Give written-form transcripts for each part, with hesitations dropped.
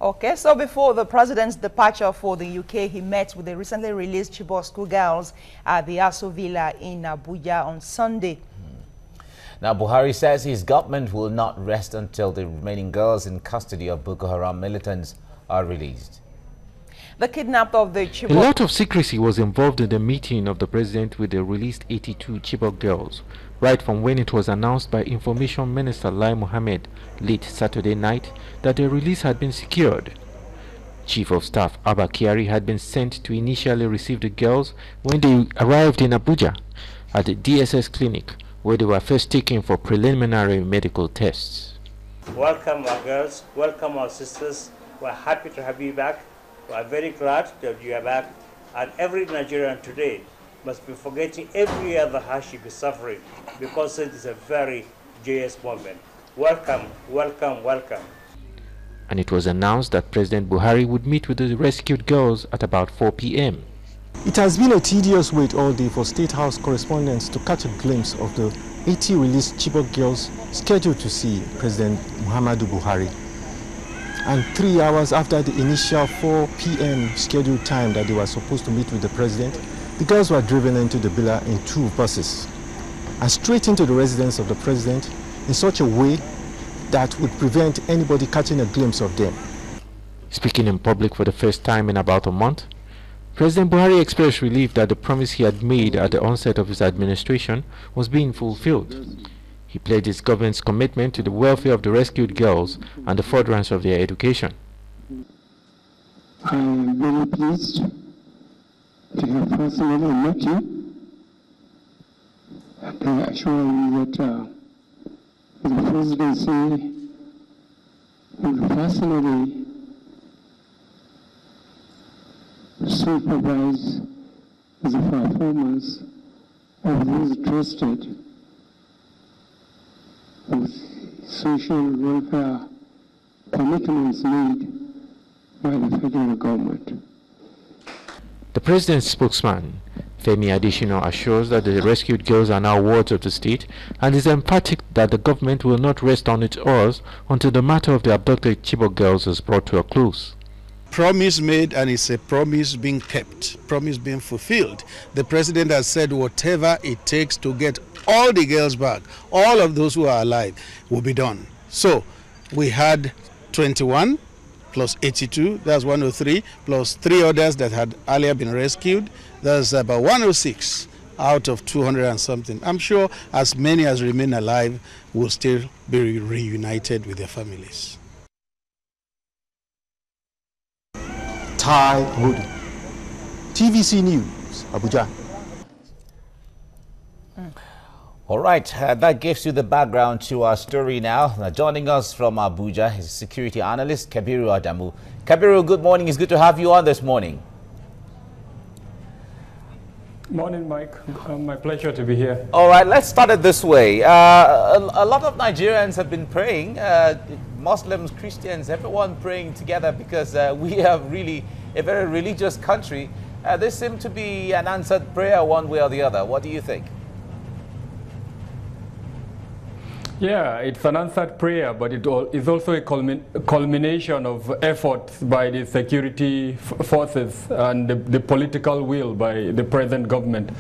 Okay, so before the president's departure for the UK, he met with the recently released Chibok schoolgirls at the Aso Villa in Abuja on Sunday. Now, Buhari says his government will not rest until the remaining girls in custody of Boko Haram militants are released. The kidnapped of the Chibok... A lot of secrecy was involved in the meeting of the president with the released 82 Chibok girls, right from when it was announced by Information Minister Lai Mohammed late Saturday night that their release had been secured. Chief of Staff Abba Kyari had been sent to initially receive the girls when they arrived in Abuja at the DSS clinic, where they were first taken for preliminary medical tests. Welcome our girls, welcome our sisters. We're happy to have you back. We are very glad that you are back. And every Nigerian today must be forgetting every other hardship is suffering, because it is a very joyous moment. Welcome, welcome, welcome. And it was announced that President Buhari would meet with the rescued girls at about 4 p.m. It has been a tedious wait all day for State House correspondents to catch a glimpse of the 80 released Chibok girls scheduled to see President Muhammadu Buhari. And 3 hours after the initial 4 p.m. scheduled time that they were supposed to meet with the president, the girls were driven into the villa in 2 buses and straight into the residence of the president in such a way that would prevent anybody catching a glimpse of them. Speaking in public for the first time in about a month, President Buhari expressed relief that the promise he had made at the onset of his administration was being fulfilled. He pledged his government's commitment to the welfare of the rescued girls and the furtherance of their education. I am very pleased to have personally met you, and I assure you that the presidency will personally supervise the performance of these trusted with social welfare commitments made by the federal government. The president's spokesman, Femi Adesina, assures that the rescued girls are now wards of the state and is emphatic that the government will not rest on its oars until the matter of the abducted Chibok girls is brought to a close. Promise made, and it's a promise being kept, promise being fulfilled. The president has said whatever it takes to get all the girls back, all of those who are alive, will be done. So we had 21 plus 82, that's 103, plus 3 others that had earlier been rescued. That's about 106 out of 200 and something. I'm sure as many as remain alive will still be reunited with their families. Tai Modu, TVC News, Abuja. All right, that gives you the background to our story now. Joining us from Abuja is security analyst Kabiru Adamu. Kabiru, good morning. It's good to have you on this morning. Morning, Mike. My pleasure to be here. All right, let's start it this way. A lot of Nigerians have been praying, Muslims, Christians, everyone praying together, because we are really a very religious country. This seems to be an answered prayer one way or the other. What do you think? Yeah, it's an answered prayer, but it is also a culmination of efforts by the security forces and the political will by the present government.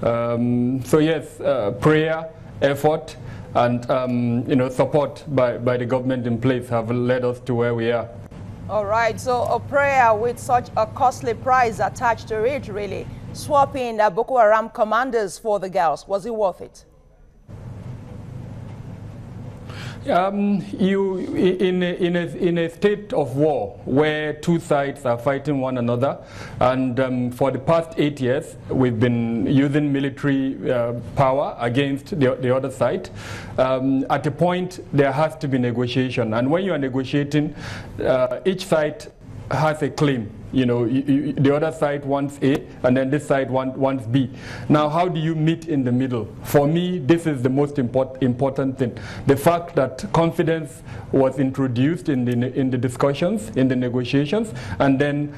So yes, prayer, effort, and support by the government in place have led us to where we are. All right, so a prayer with such a costly price attached to it, really, swapping Boko Haram commanders for the girls, was it worth it? In a state of war where two sides are fighting one another, and for the past 8 years we've been using military power against the other side, at a point there has to be negotiation, and when you are negotiating, each side has a claim the other side wants A, and then this side wants B. Now, how do you meet in the middle? For me, this is the most important thing. The fact that confidence was introduced in the discussions, in the negotiations, and then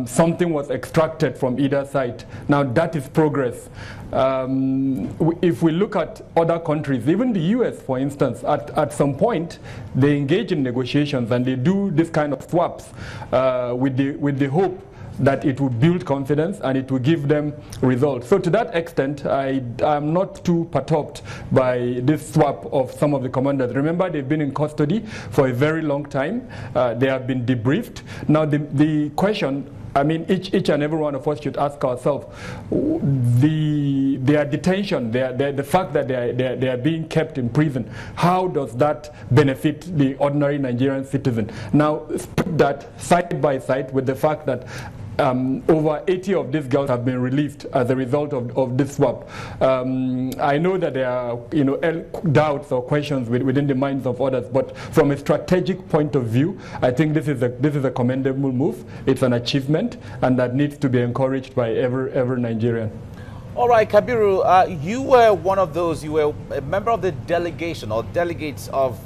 something was extracted from either side. Now, that is progress. If we look at other countries, even the US, for instance, at some point, they engage in negotiations and they do this kind of swaps with the hope that it will build confidence and it will give them results. So to that extent, I'm not too perturbed by this swap of some of the commanders. Remember, they've been in custody for a very long time. They have been debriefed. Now the question, I mean, each and every one of us should ask ourselves, their detention, the fact that they are being kept in prison, how does that benefit the ordinary Nigerian citizen? Now, put that side by side with the fact that over 80 of these girls have been released as a result of this swap. I know that there are doubts or questions within the minds of others, but from a strategic point of view, I think this is a commendable move. It's an achievement, and that needs to be encouraged by every Nigerian. All right, Kabiru, you were one of those, you were a member of the delegation or delegates of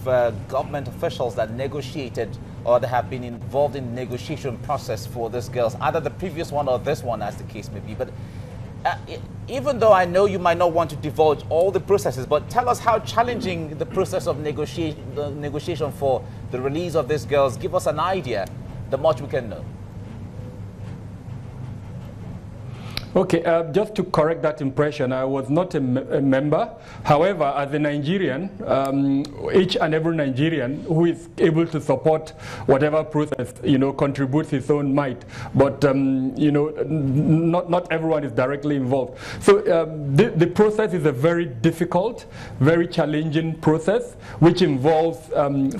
government officials that negotiated or that have been involved in the negotiation process for these girls, either the previous one or this one, as the case may be. But even though I know you might not want to divulge all the processes, but tell us how challenging the process of negotiation for the release of these girls. Give us an idea, the much we can know. Okay, just to correct that impression, I was not a member. However, as a Nigerian, each and every Nigerian who is able to support whatever process, contributes his own might. But, not everyone is directly involved. So the process is a very difficult, very challenging process, which involves,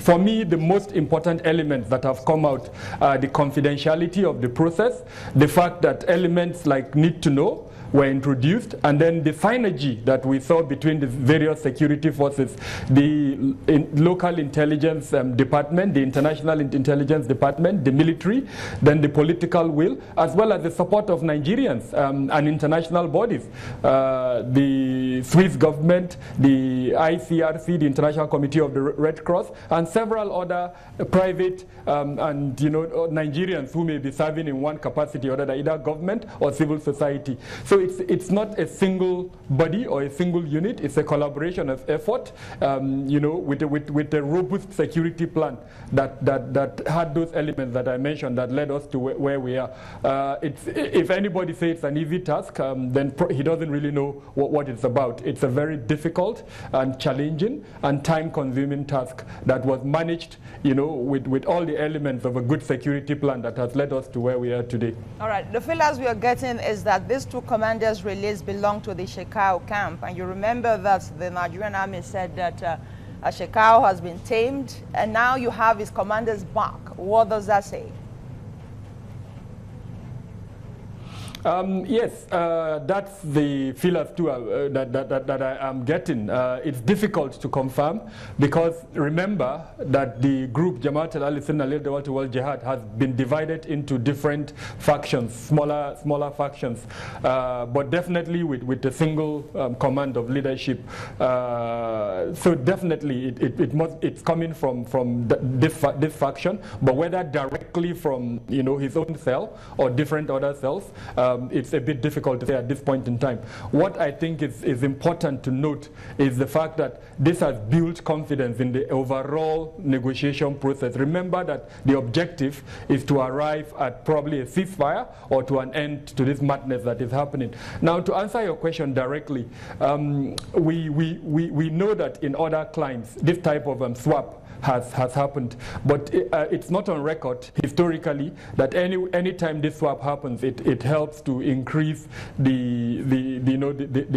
for me, the most important elements that have come out are the confidentiality of the process, the fact that elements like need to know were introduced, and then the synergy that we saw between the various security forces, the local intelligence department, the international intelligence department, the military, then the political will, as well as the support of Nigerians and international bodies, the Swiss government, the ICRC, the International Committee of the Red Cross, and several other private and Nigerians who may be serving in one capacity or other, either government or civil society. So it's not a single body or a single unit. It's a collaboration of effort, with a robust security plan that had those elements that I mentioned that led us to where we are. If anybody says it's an easy task, then he doesn't really know what it's about. It's a very difficult and challenging and time-consuming task that was managed, with all the elements of a good security plan that has led us to where we are today. All right. The feelers we are getting is that these two commanders released belong to the Shekau camp. And you remember that the Nigerian army said that Shekau has been tamed, and now you have his commanders back. What does that say? Yes, that's the feelers too that I am getting. It's difficult to confirm because remember that the group Jamaat al-Ahli-Sunnah Wal Jihad has been divided into different factions, smaller factions, but definitely with a single command of leadership. So definitely it's coming from this faction, but whether directly from his own cell or different other cells. It's a bit difficult to say at this point in time. What I think is important to note is the fact that this has built confidence in the overall negotiation process. Remember that the objective is to arrive at probably a ceasefire or to an end to this madness that is happening. Now, to answer your question directly, we know that in other climes, this type of swap has happened, but it's not on record historically that any time this swap happens, it helps to increase the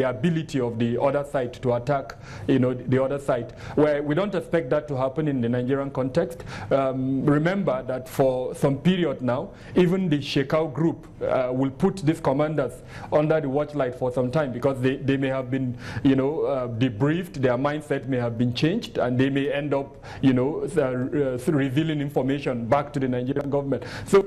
ability of the other side to attack the other side. Where we don't expect that to happen in the Nigerian context. Remember that for some period now, even the Shekau group will put these commanders under the watchlight for some time because they may have been debriefed, their mindset may have been changed, and they may end up revealing information back to the Nigerian government. So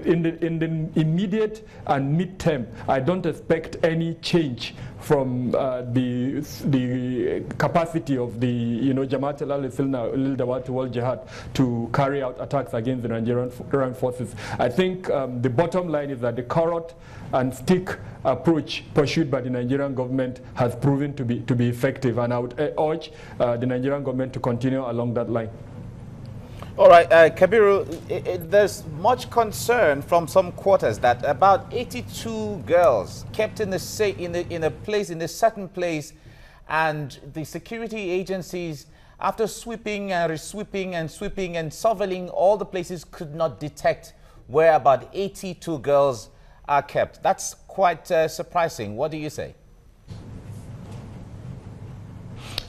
in the immediate and mid-term, I don't expect any change from the capacity of the Jamaat al-Dawat wal Jihad to carry out attacks against the Nigerian armed forces. I think the bottom line is that the carrot and stick approach pursued by the Nigerian government has proven to be effective, and I would urge the Nigerian government to continue along that line. All right, Kabiru, there's much concern from some quarters that about 82 girls kept in a certain place, and the security agencies, after sweeping and resweeping and sweeping and surveilling all the places, could not detect where about 82 girls are kept. That's quite surprising. What do you say?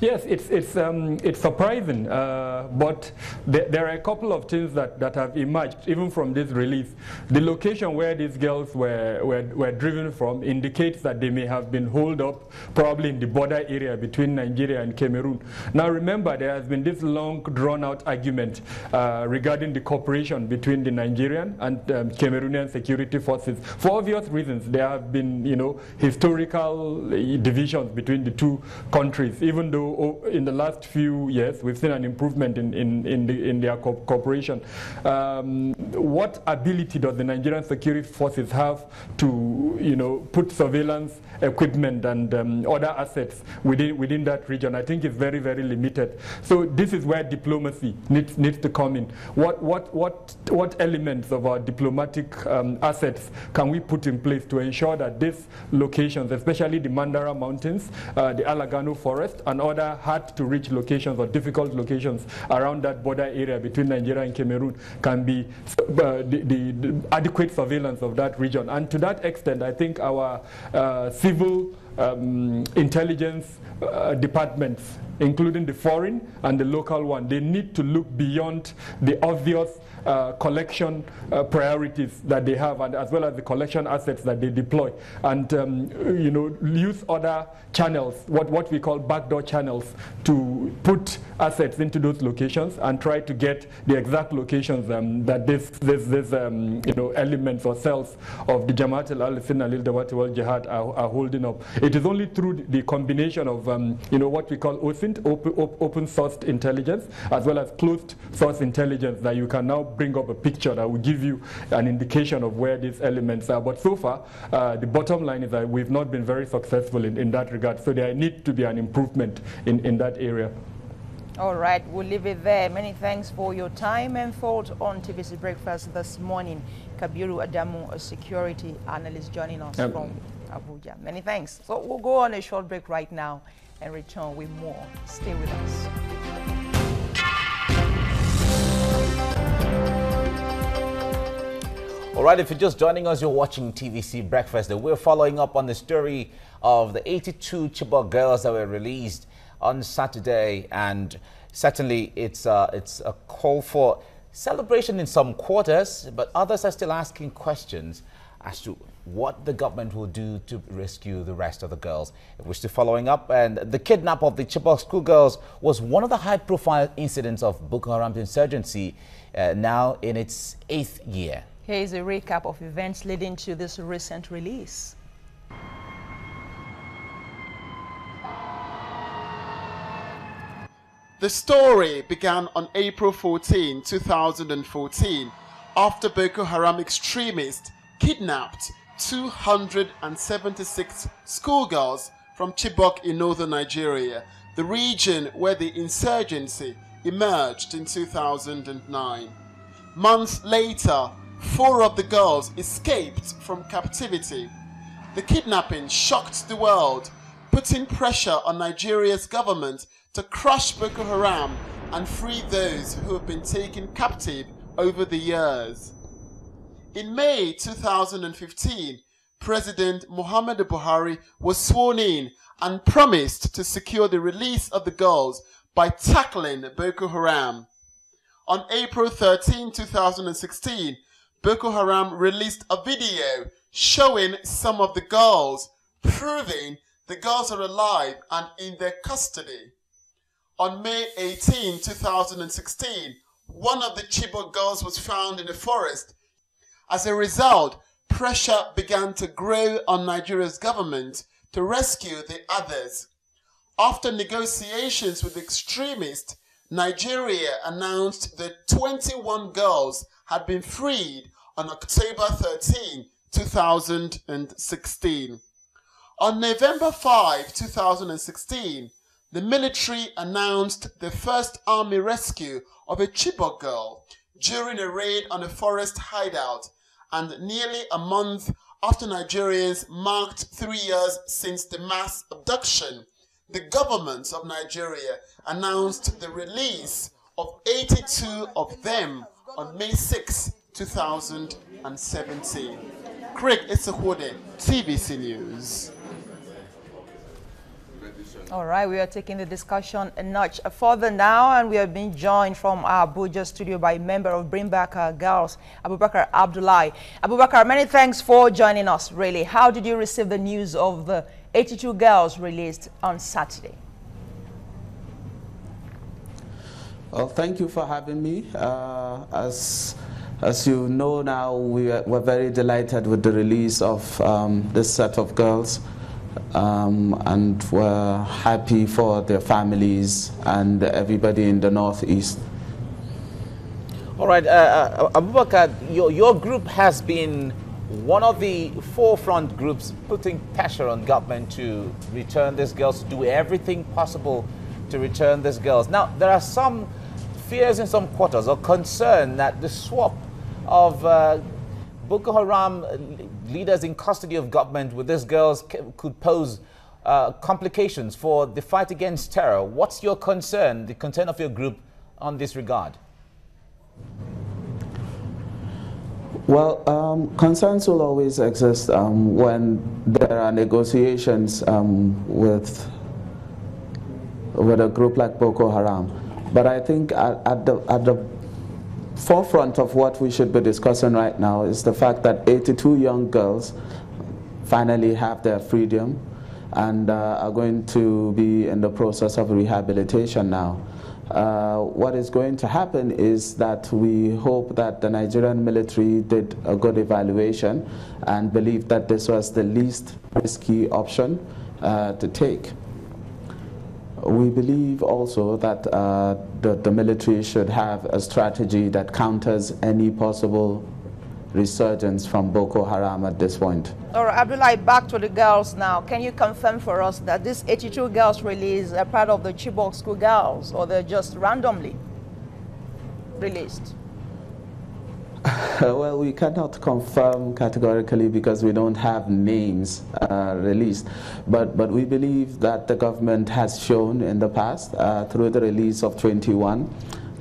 Yes, it's surprising, but there are a couple of things that have emerged even from this release. The location where these girls were driven from indicates that they may have been holed up probably in the border area between Nigeria and Cameroon. Now remember, there has been this long drawn-out argument regarding the cooperation between the Nigerian and Cameroonian security forces. For obvious reasons, there have been historical divisions between the two countries, even though in the last few years we've seen an improvement in their cooperation. What ability does the Nigerian security forces have to put surveillance equipment and other assets within that region? I think it's very, very limited. So this is where diplomacy needs to come in. What elements of our diplomatic assets can we put in place to ensure that these locations, especially the Mandara Mountains, the Alagano Forest, and other hard-to-reach locations or difficult locations around that border area between Nigeria and Cameroon, can be the adequate surveillance of that region? And to that extent, I think our civil intelligence departments, including the foreign and the local one, they need to look beyond the obvious collection priorities that they have, and as well as the collection assets that they deploy, and use other channels, what we call backdoor channels, to put assets into those locations and try to get the exact locations that this elements or cells of the Jamaat al-Dawat wal Jihad are holding up. It is only through the combination of what we call OSINT, open sourced intelligence, as well as closed source intelligence, that you can now bring up a picture that will give you an indication of where these elements are. But so far, the bottom line is that we've not been very successful in that regard. So there needs to be an improvement in that area. All right, we'll leave it there. Many thanks for your time and thought on TVC Breakfast this morning. Kabiru Adamu, a security analyst, joining us from Abuja. Many thanks. So we'll go on a short break right now and return with more. Stay with us. All right, if you're just joining us, you're watching TVC Breakfast. We're following up on the story of the 82 Chibok girls that were released on Saturday, and certainly it's a call for celebration in some quarters, but others are still asking questions as to what the government will do to rescue the rest of the girls. We're still following up, and the kidnap of the Chibok schoolgirls was one of the high-profile incidents of Boko Haram's insurgency, now in its 8th year. Here is a recap of events leading to this recent release. The story began on April 14, 2014, after Boko Haram extremists kidnapped 276 schoolgirls from Chibok in northern Nigeria, the region where the insurgency emerged in 2009. Months later, 4 of the girls escaped from captivity. The kidnapping shocked the world, putting pressure on Nigeria's government to crush Boko Haram and free those who have been taken captive over the years. In May 2015, President Muhammadu Buhari was sworn in and promised to secure the release of the girls by tackling Boko Haram. On April 13, 2016, Boko Haram released a video showing some of the girls, proving the girls are alive and in their custody. On May 18, 2016, one of the Chibok girls was found in a forest. As a result, pressure began to grow on Nigeria's government to rescue the others. After negotiations with extremists, Nigeria announced that 21 girls had been freed on October 13, 2016. On November 5, 2016, the military announced the first army rescue of a Chibok girl during a raid on a forest hideout, and nearly a month after Nigerians marked 3 years since the mass abduction, the government of Nigeria announced the release of 82 of them on May 6, 2017. Craig Issakwode, TVC News. All right, we are taking the discussion a notch further now, and we are being joined from our Abuja studio by a member of Bring Back Our Girls, Abubakar Abdullahi. Abubakar, many thanks for joining us, really. How did you receive the news of the 82 girls released on Saturday? Well, thank you for having me. As you know now, we're very delighted with the release of this set of girls. And we're happy for their families and everybody in the Northeast. All right, Abubakar, your group has been one of the forefront groups putting pressure on government to return these girls, to do everything possible to return these girls. Now, there are some fears in some quarters or concern that the swap of Boko Haram leaders in custody of government with these girls could pose complications for the fight against terror. What's your concern, the concern of your group on this regard? Well, concerns will always exist when there are negotiations with a group like Boko Haram. But I think at the forefront of what we should be discussing right now is the fact that 82 young girls finally have their freedom and are going to be in the process of rehabilitation now. What is going to happen is that we hope that the Nigerian military did a good evaluation and believed that this was the least risky option to take. We believe also that the military should have a strategy that counters any possible resurgence from Boko Haram at this point. All right, Abdullahi, back to the girls now. Can you confirm for us that these 82 girls released are part of the Chibok school girls, or they're just randomly released? Well, we cannot confirm categorically because we don't have names released. But we believe that the government has shown in the past, through the release of 21,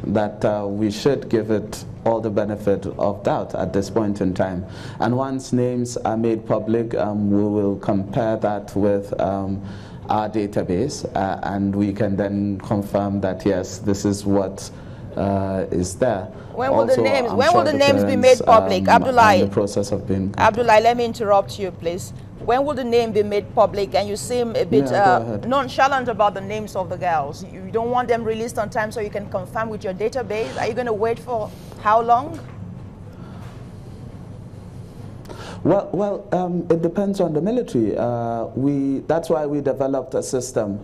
that we should give it all the benefit of doubt at this point in time. And once names are made public, we will compare that with our database, and we can then confirm that, yes, this is what is there. When will the names be made public? Abdullahi, in the process of being Abdullahi, let me interrupt you, please. When will the name be made public? And you seem a bit nonchalant about the names of the girls. You don't want them released on time so you can confirm with your database. Are you going to wait for how long? Well, it depends on the military. That's why we developed a system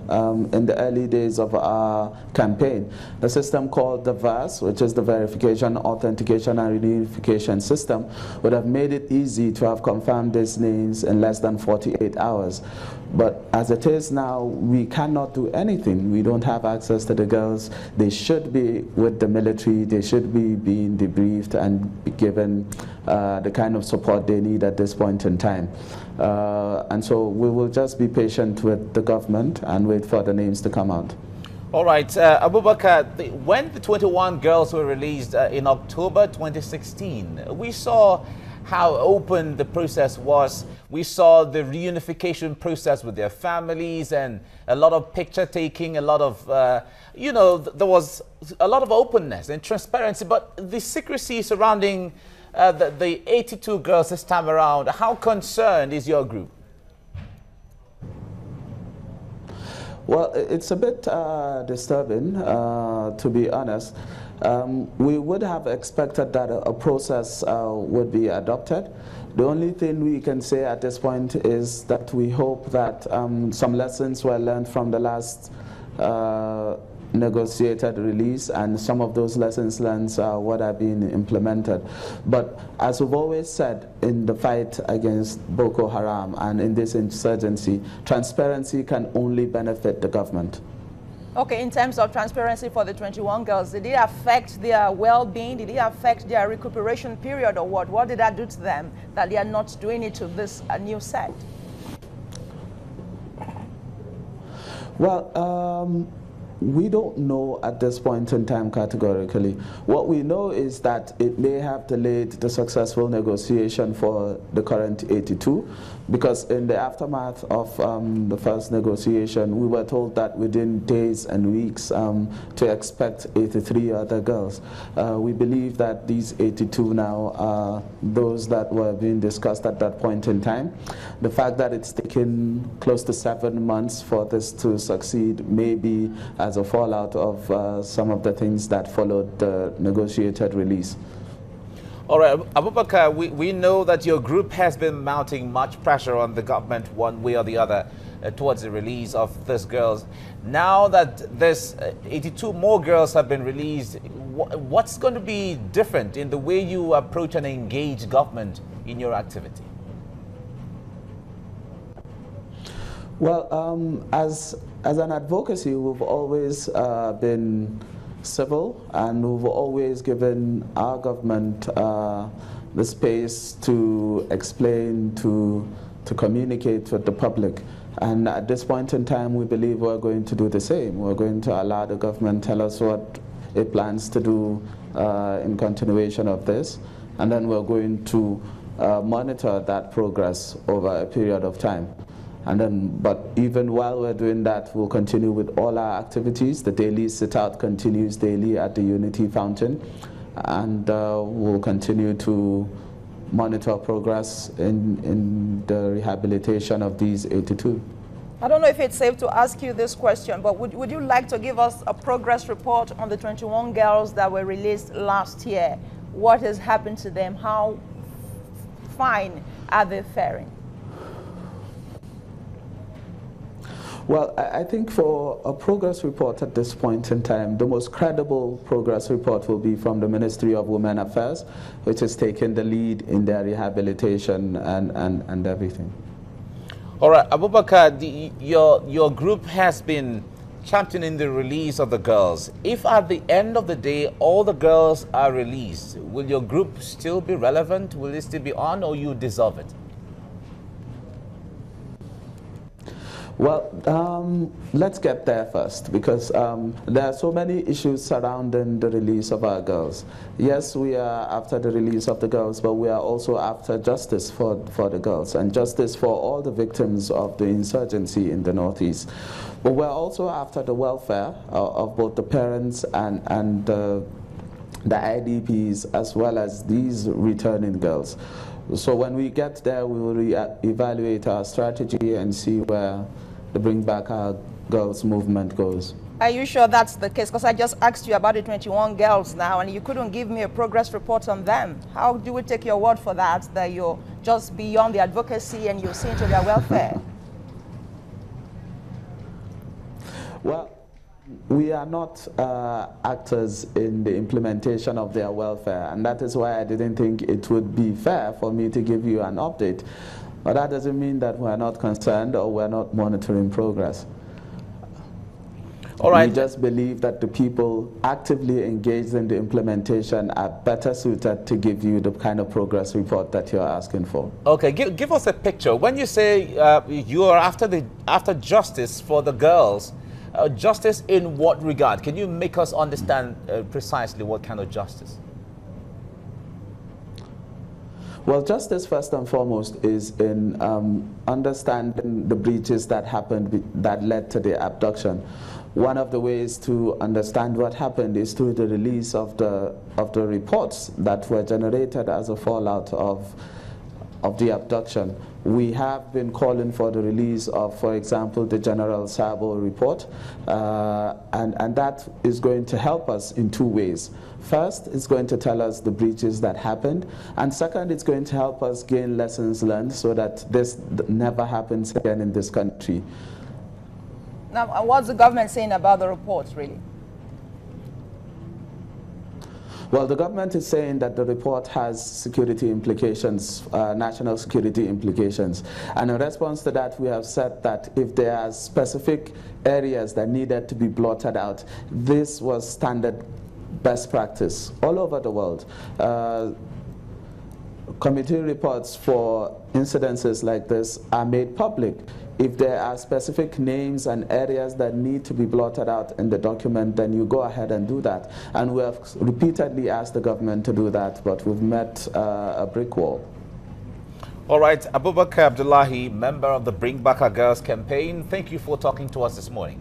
in the early days of our campaign, a system called the VAS, which is the Verification, Authentication, and Reunification System, would have made it easy to have confirmed these names in less than 48 hours. But as it is now, we cannot do anything. We don't have access to the girls. They should be with the military. They should be being debriefed and be given the kind of support they need at this point in time. And so we will just be patient with the government and wait for the names to come out. All right, Abubakar, when the 21 girls were released in October 2016, we saw how open the process was. We saw the reunification process with their families and a lot of picture taking, a lot of, there was a lot of openness and transparency, but the secrecy surrounding the 82 girls this time around, how concerned is your group? Well, it's a bit disturbing, to be honest. We would have expected that a process would be adopted. The only thing we can say at this point is that we hope that some lessons were learned from the last negotiated release, and some of those lessons learned would have been implemented. But as we've always said in the fight against Boko Haram and in this insurgency, transparency can only benefit the government. Okay, in terms of transparency for the 21 girls, did it affect their well-being? Did it affect their recuperation period or what? What did that do to them that they are not doing it to this new set? Well, we don't know at this point in time categorically. What we know is that it may have delayed the successful negotiation for the current 82, because in the aftermath of the first negotiation, we were told that within days and weeks to expect 83 other girls. We believe that these 82 now are those that were being discussed at that point in time. The fact that it's taken close to 7 months for this to succeed may be as a fallout of some of the things that followed the negotiated release. All right, Abubakar, we know that your group has been mounting much pressure on the government one way or the other towards the release of these girls. Now that this 82 more girls have been released, what's going to be different in the way you approach and engage government in your activity? Well, as an advocacy, we've always been civil, and we've always given our government the space to explain, to communicate with the public. And at this point in time, we believe we're going to do the same. We're going to allow the government tell us what it plans to do in continuation of this, and then we're going to monitor that progress over a period of time. And then, but even while we're doing that, we'll continue with all our activities. The daily sit-out continues daily at the Unity Fountain, and we'll continue to monitor progress in the rehabilitation of these 82. I don't know if it's safe to ask you this question, but would you like to give us a progress report on the 21 girls that were released last year? What has happened to them? How fine are they faring? Well, I think for a progress report at this point in time, the most credible progress report will be from the Ministry of Women Affairs, which has taken the lead in their rehabilitation and everything. All right, Abubakar, your group has been championing the release of the girls. If at the end of the day all the girls are released, will your group still be relevant? Will it still be on, or you dissolve it? Well, let's get there first, because there are so many issues surrounding the release of our girls. Yes, we are after the release of the girls, but we are also after justice for the girls, and justice for all the victims of the insurgency in the Northeast. But we're also after the welfare of both the parents and the IDPs, as well as these returning girls. So when we get there, we will evaluate our strategy and see where the Bring Back Our Girls movement goes. Are you sure that's the case? Because I just asked you about the 21 girls now, and you couldn't give me a progress report on them. How do we take your word for that, that you're just beyond the advocacy and you're seeing to their welfare? Well, we are not actors in the implementation of their welfare, and that is why I didn't think it would be fair for me to give you an update. But that doesn't mean that we're not concerned or we're not monitoring progress. All right. We just believe that the people actively engaged in the implementation are better suited to give you the kind of progress report that you're asking for. Okay, give us a picture. When you say you are after justice for the girls, justice in what regard? Can you make us understand precisely what kind of justice? Well, justice first and foremost is in understanding the breaches that happened that led to the abduction. One of the ways to understand what happened is through the release of the reports that were generated as a fallout of the abduction. We have been calling for the release of, for example, the General Sabo report, and that is going to help us in two ways. First, it's going to tell us the breaches that happened, and second, it's going to help us gain lessons learned so that this never happens again in this country. Now, what's the government saying about the reports, really? Well, the government is saying that the report has security implications, national security implications. And in response to that, we have said that if there are specific areas that needed to be blotted out, this was standard best practice all over the world. Committee reports for incidences like this are made public. If there are specific names and areas that need to be blotted out in the document, then you go ahead and do that. And we have repeatedly asked the government to do that, but we've met a brick wall. All right, Abubakar Abdullahi, member of the Bring Back Our Girls campaign, thank you for talking to us this morning.